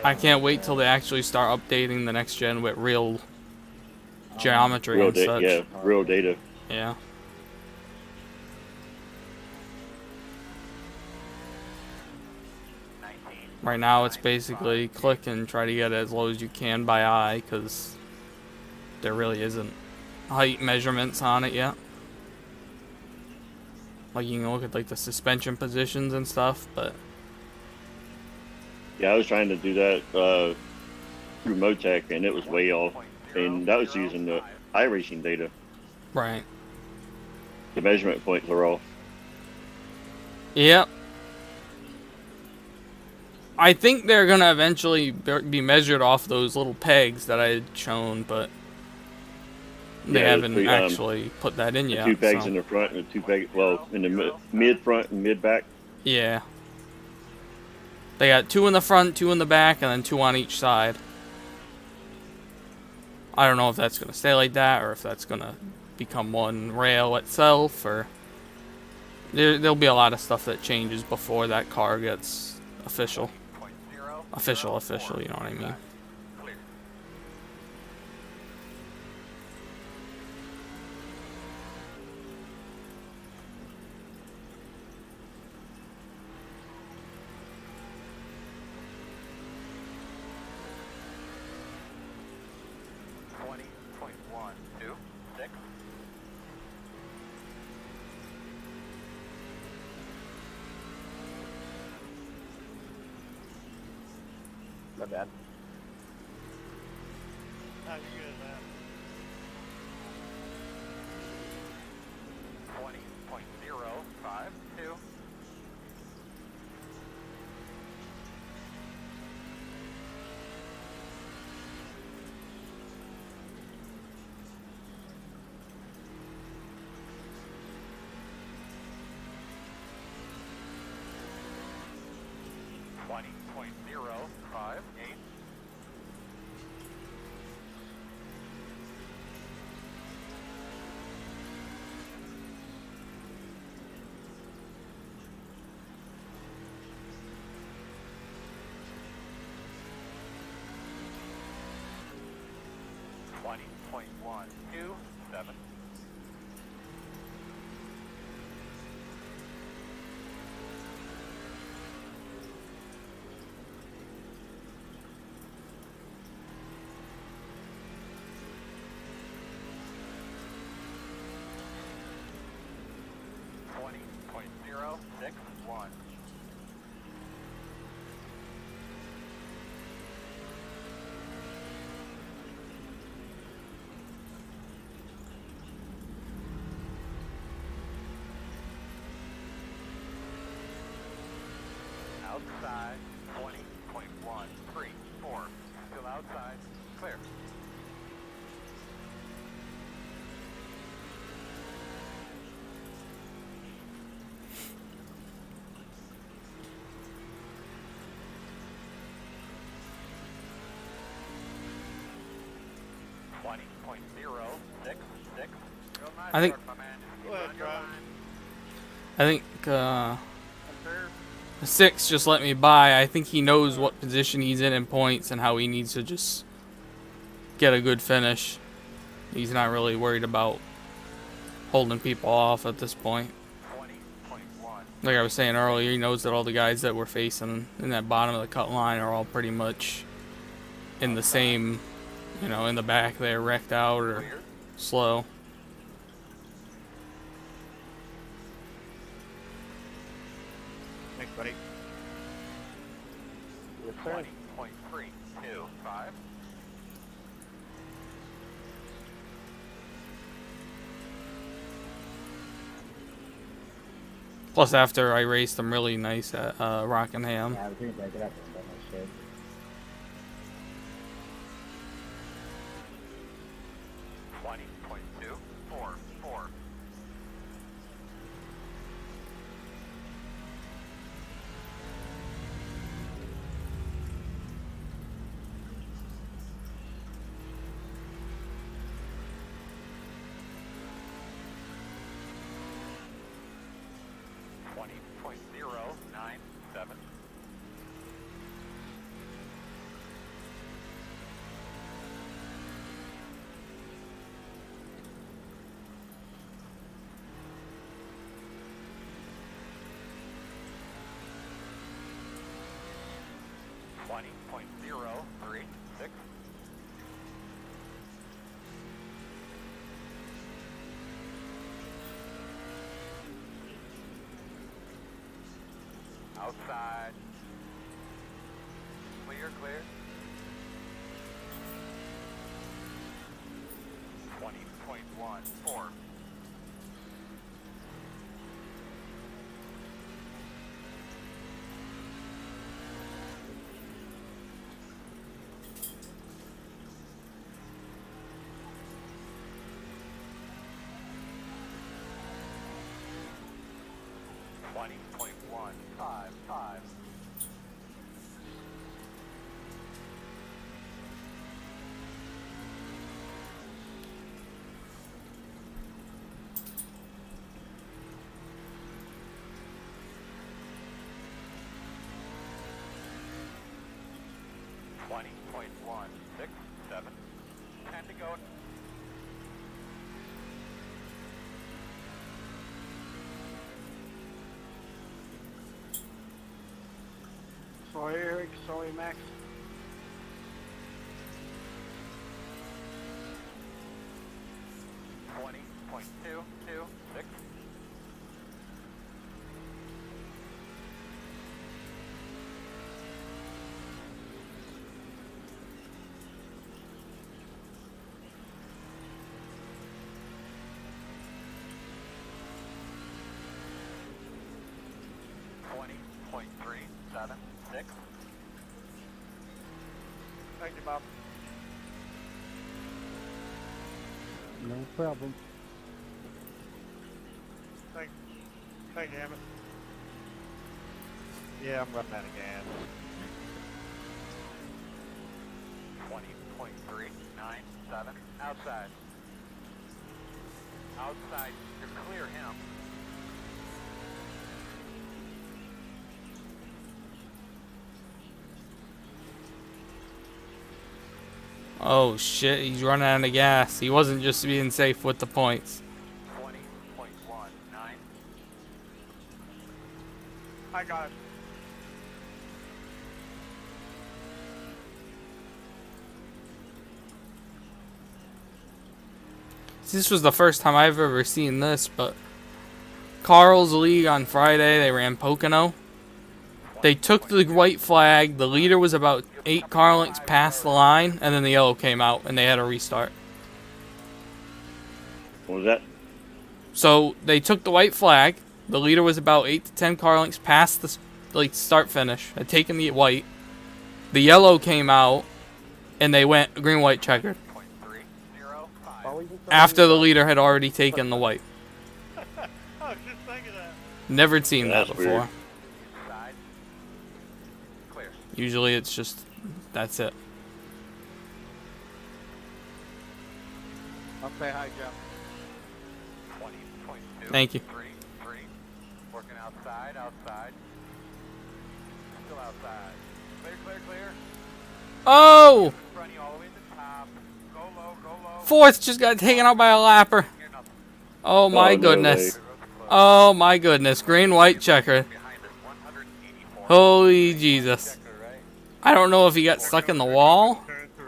I can't wait till they actually start updating the next gen with real geometry Real and such. yeah, real data. Yeah. Right now it's basically click and try to get it as low as you can by eye because there really isn't height measurements on it yet. Like you can look at like the suspension positions and stuff, but Yeah, I was trying to do that through Motec and it was way off. And that was using the iRacing data. right. The measurement points are off. Yep. I think they're gonna eventually be measured off those little pegs that I had shown, but they Yeah, haven't the, actually put that in the yet. 2 pegs So. in the front and the 2 pegs, well, in the mid front and mid back. Yeah. They got 2 in the front, 2 in the back, and then 2 on each side. I don't know if that's gonna stay like that or if that's gonna become one rail itself, or there'll be a lot of stuff that changes before that car gets official. Official, you know what I mean? Clear. 20.126. My bad. How you good at that? 20.052. .058. .127. .061. Outside 20.134. Still outside. Clear. .066. I think Go ahead, drive. I think the 6 just let me by. I think he knows what position he's in points and how he needs to just get a good finish. He's not really worried about holding people off at this point. 20.1. Like I was saying earlier, he knows that all the guys that we're facing in that bottom of the cut line are all pretty much in the same, you know, in the back there, wrecked out or slow. Thanks, buddy. Yes, sir. 20.325. Plus, after I raced them really nice at Rockingham. Yeah, I was going to break it up and that much shit. 20.244. .097. .036. Outside. Clear, clear. 20.14. 20.155. Twenty point one six seven. 10 to go. Sorry, Eric. Sorry, Max. Twenty point two two six. .376. Thank you, Bob. No problem. Thank you, Emmett. Yeah, I'm running out of gas. 20.397. Outside. Outside. You're clear him. Oh shit, he's running out of gas. He wasn't just being safe with the points. 20.19. I got it. This was the first time I've ever seen this, but Carl's league on Friday, they ran Pocono. They took the white flag, the leader was about 8 car lengths past the line, and then the yellow came out, and they had a restart. What was that? So they took the white flag, the leader was about 8 to 10 car lengths past the start finish, had taken the white, the yellow came out, and they went green, white, checkered. After the leader had already taken the white. I was just thinking that. Never seen that That's before. weird. Side. Clear. Usually it's just, that's it. I'll say hi, Jeff. 20.2. Thank you. 3. Working outside. Still outside. Clear. Oh! Front you all the way to the top. Go low. Fourth just got taken out by a lapper. Hear nothing. Oh my no goodness. way. Oh my goodness. Green, white, checker. Behind us, 184. Holy Jesus. Checker, right? I don't know if he got stuck in the wall. Turn 3.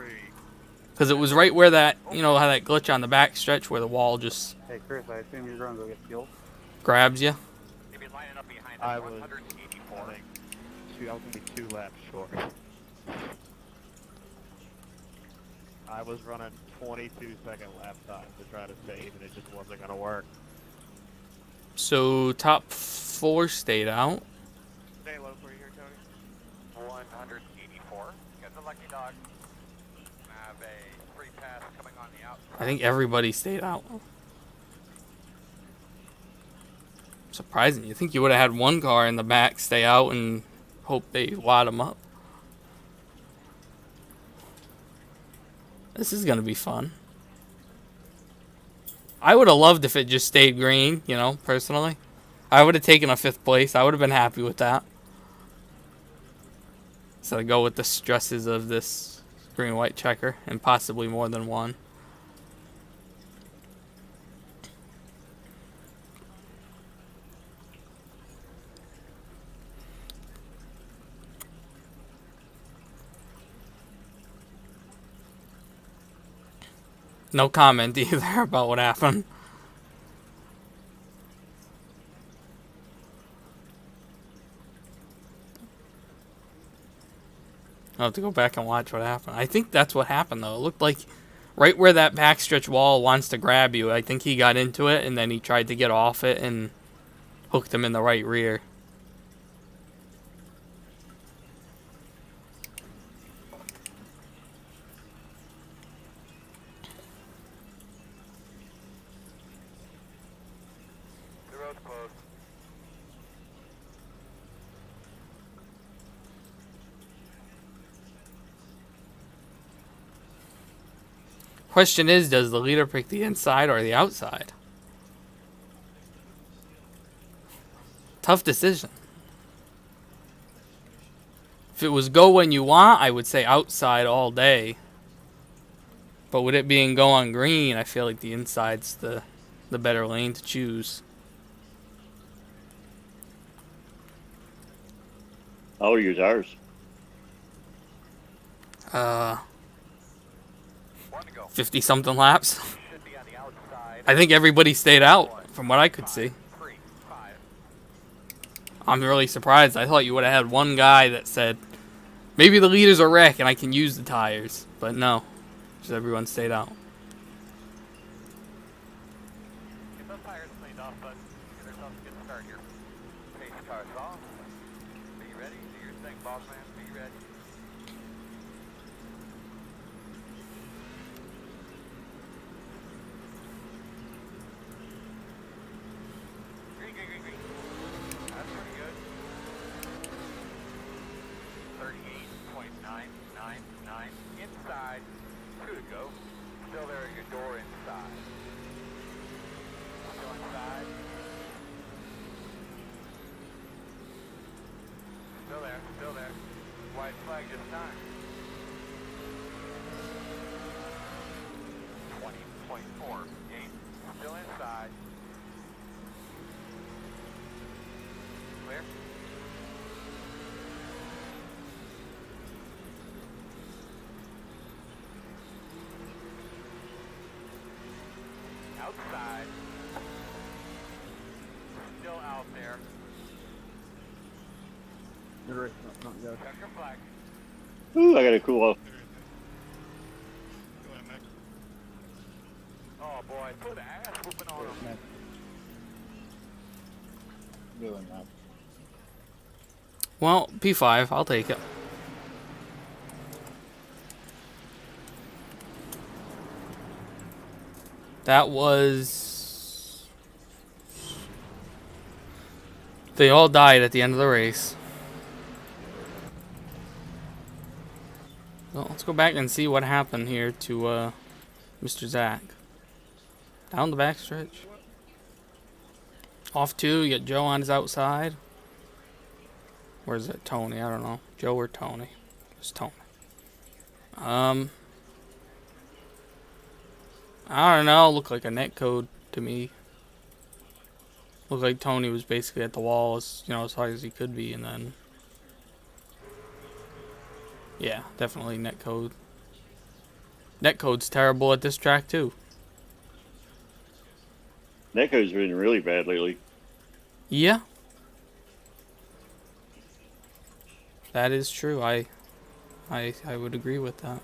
Because it was right where that, you know, how that glitch on the back stretch where the wall just Hey, Chris, I assume you're going to go get fuel? grabs you. If you're lining up behind I us, was, 184. I think, I was going to be 2 laps short. I was running 22-second lap time to try to save, and it just wasn't going to work. So top 4 stayed out. Stay low for you here, Tony. 184. Got the lucky dog. Have a free pass coming on the outside. I think everybody stayed out. Surprising. You think you would have had one car in the back stay out and hope they wad them up. This is going to be fun. I would have loved if it just stayed green, you know, personally. I would have taken a 5th place. I would have been happy with that. So to go with the stresses of this green-white checker and possibly more than one. No comment either about what happened. I'll have to go back and watch what happened. I think that's what happened, though. It looked like right where that backstretch wall wants to grab you, I think he got into it, and then he tried to get off it and hooked him in the right rear. The road's closed. Question is, does the leader pick the inside or the outside? Tough decision. If it was go when you want, I would say outside all day. But with it being go on green, I feel like the inside's the better lane to choose. How old are your tires? 50 something laps. Should be on the outside. I think everybody stayed out from what I could see. 3, 5. I'm really surprised. I thought you would have had one guy that said, maybe the leader's a wreck and I can use the tires. But no, just everyone stayed out. Get those tires cleaned off, bud. Get ourselves a good start here. Pace cars off. Be ready. Do your thing, boss man. Be ready. Green, green, green, green. That's pretty good. 38.999 inside. 2 to go. Still there at your door inside. Still inside. Still there, still there. White flag this time. 20.4. Gate. Still inside. Clear. Outside. Still out there. Not go. Check your flag. Ooh, I gotta cool off. Oh boy, put the ass whooping on him. Doing that. Well, P5, I'll take it. That was... They all died at the end of the race. Well, let's go back and see what happened here to Mr. Zach. Down the backstretch. Off 2, you got Joe on his outside. Where's it? Tony, I don't know. Joe or Tony? It's Tony. I don't know. Looked like a net code to me. Looked like Tony was basically at the wall as, you know, as hard as he could be, and then... Yeah, definitely net code. Net code's terrible at this track, too. Netco's been really bad lately. Yeah. That is true. I would agree with that.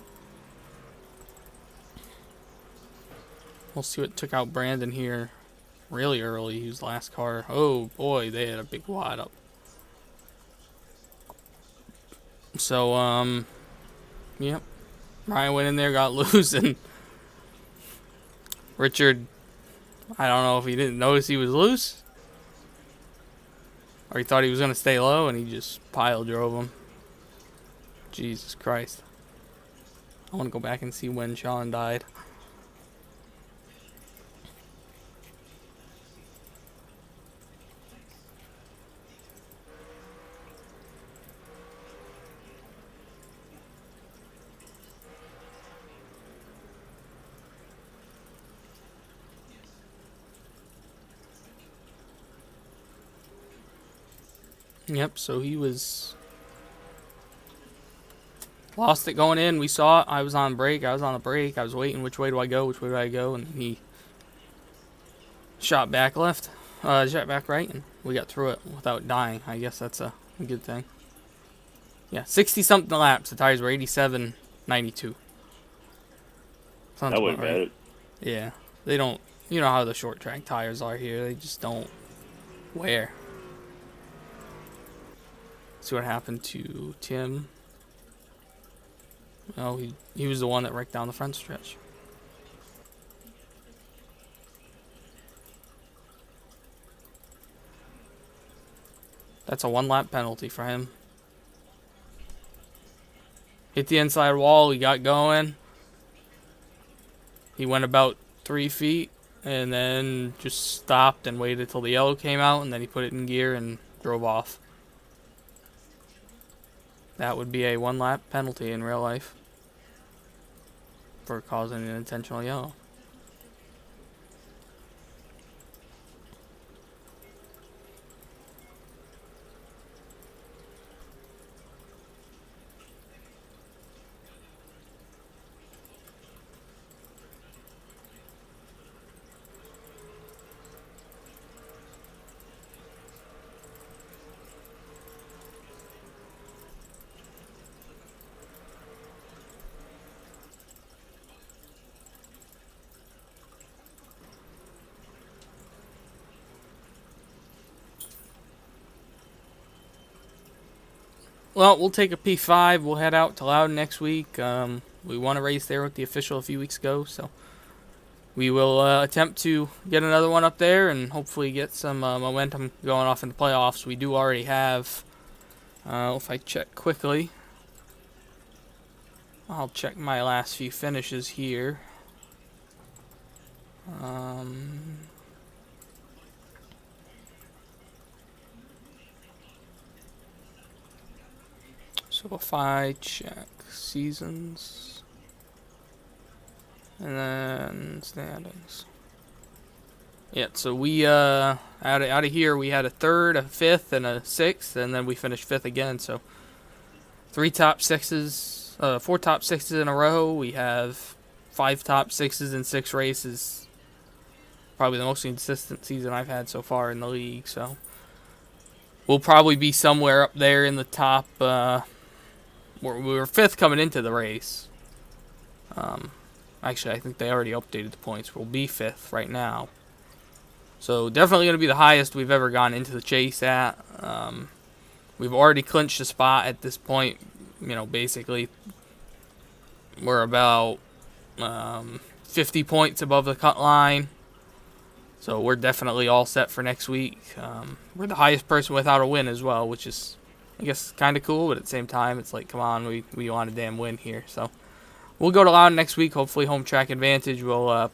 We'll see what took out Brandon here really early. He was the last car. Oh boy, they had a big wad up. So, yep. Ryan went in there, got loose, and Richard, I don't know if he didn't notice he was loose, or he thought he was going to stay low, and he just pile drove him. Jesus Christ. I want to go back and see when Sean died. Yep, so he was... Lost it going in. We saw it. I was on break. I was on the brake. I was waiting. Which way do I go? Which way do I go? And he shot back left. Shot back right. And we got through it without dying. I guess that's a good thing. Yeah, 60-something laps. The tires were 87.92. That wasn't bad. Yeah. They don't... You know how the short track tires are here. They just don't wear. See what happened to Tim. Oh, he was the one that wrecked down the front stretch. That's a 1-lap penalty for him. Hit the inside wall, he got going. He went about 3 feet and then just stopped and waited till the yellow came out, and then he put it in gear and drove off. That would be a 1-lap penalty in real life for causing an intentional yellow. Well, we'll take a P5. We'll head out to Loudon next week. We won a race there with the official a few weeks ago, so we will attempt to get another one up there and hopefully get some momentum going off in the playoffs. We do already have, if I check quickly, I'll check my last few finishes here. So if I check seasons and then standings. Yeah, so we out of here we had a 3rd, a 5th, and a 6th, and then we finished 5th again. So 4 top 6s in a row. We have 5 top 6s in 6 races. Probably the most consistent season I've had so far in the league. So we'll probably be somewhere up there in the top. We were 5th coming into the race. Actually, I think they already updated the points. We'll be 5th right now. So definitely going to be the highest we've ever gone into the chase at. We've already clinched a spot at this point. You know, basically, we're about 50 points above the cut line. So we're definitely all set for next week. We're the highest person without a win as well, which is, I guess, kind of cool. But at the same time, it's like, come on, we want a damn win here. So we'll go to Loudon next week. Hopefully home track advantage will